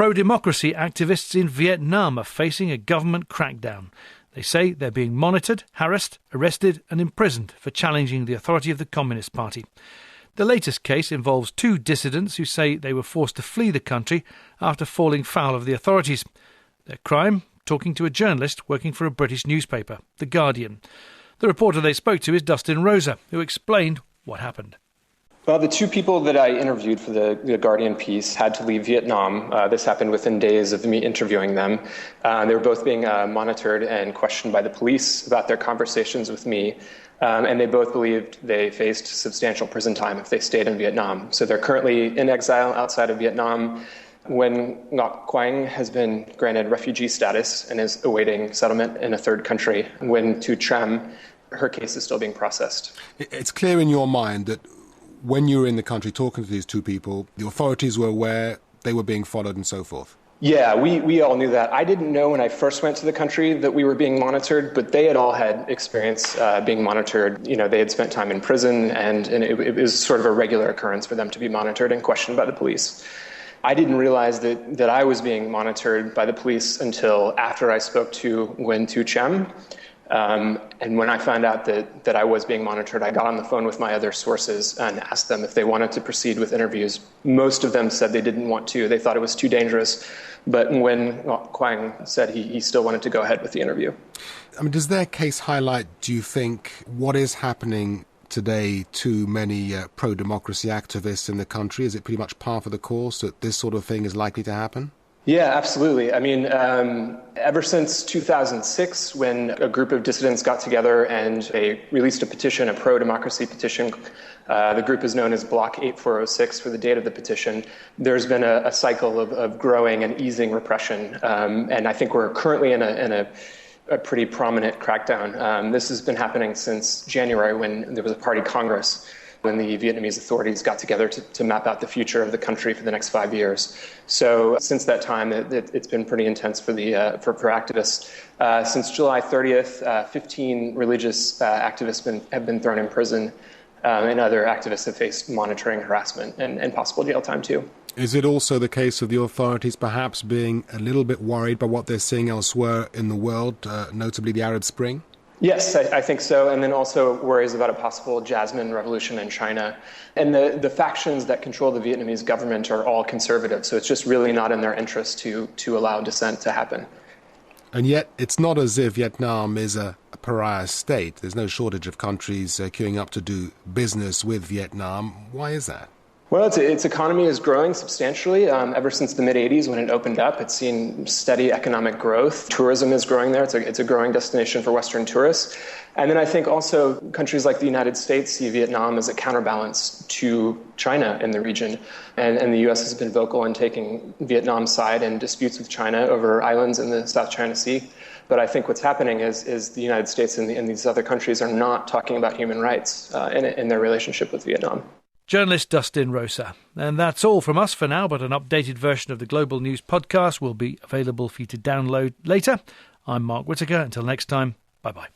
Pro-democracy activists in Vietnam are facing a government crackdown. They say they're being monitored, harassed, arrested and imprisoned for challenging the authority of the Communist Party. The latest case involves 2 dissidents who say they were forced to flee the country after falling foul of the authorities. Their crime? Talking to a journalist working for a British newspaper, The Guardian. The reporter they spoke to is Dustin Roasa, who explained what happened. Well, the 2 people that I interviewed for the Guardian piece had to leave Vietnam. This happened within days of me interviewing them. They were both being monitored and questioned by the police about their conversations with me. And they both believed they faced substantial prison time if they stayed in Vietnam. So they're currently in exile outside of Vietnam. When Ngoc Quang has been granted refugee status and is awaiting settlement in a third country. When Tu Trem, her case is still being processed. It's clear in your mind that when you were in the country talking to these 2 people, the authorities were aware they were being followed and so forth. Yeah, we all knew that. I didn't know when I first went to the country that we were being monitored, but they had all had experience being monitored. You know, they had spent time in prison, and it was sort of a regular occurrence for them to be monitored and questioned by the police. I didn't realize that I was being monitored by the police until after I spoke to Nguyen Tu Chem. And when I found out that I was being monitored, I got on the phone with my other sources and asked them if they wanted to proceed with interviews. Most of them said they didn't want to. They thought it was too dangerous. But when Quang said he still wanted to go ahead with the interview. I mean, does their case highlight, do you think, what is happening today to many pro-democracy activists in the country? Is it pretty much par for the course that this sort of thing is likely to happen? Yeah, absolutely. I mean, ever since 2006, when a group of dissidents got together and they released a petition, a pro-democracy petition, the group is known as Block 8406 for the date of the petition, there's been a cycle of growing and easing repression. And I think we're currently in a pretty prominent crackdown. This has been happening since January when there was a party congress, when the Vietnamese authorities got together to map out the future of the country for the next 5 years. So since that time, it's been pretty intense for activists. Since July 30th, 15 religious activists have been thrown in prison, and other activists have faced monitoring, harassment, and possible jail time too. Is it also the case of the authorities perhaps being a little bit worried by what they're seeing elsewhere in the world, notably the Arab Spring? Yes, I think so. And then also worries about a possible Jasmine revolution in China. And the factions that control the Vietnamese government are all conservative. So it's just really not in their interest to allow dissent to happen. And yet it's not as if Vietnam is a pariah state. There's no shortage of countries queuing up to do business with Vietnam. Why is that? Well, its economy is growing substantially. Ever since the mid-'80s when it opened up, it's seen steady economic growth. Tourism is growing there. It's a growing destination for Western tourists. And then I think also countries like the United States see Vietnam as a counterbalance to China in the region. And the U.S. has been vocal in taking Vietnam's side in disputes with China over islands in the South China Sea. But I think what's happening is the United States and these other countries are not talking about human rights in their relationship with Vietnam. Journalist Dustin Roasa. And that's all from us for now, but an updated version of the Global News podcast will be available for you to download later. I'm Mark Whittaker. Until next time, bye-bye.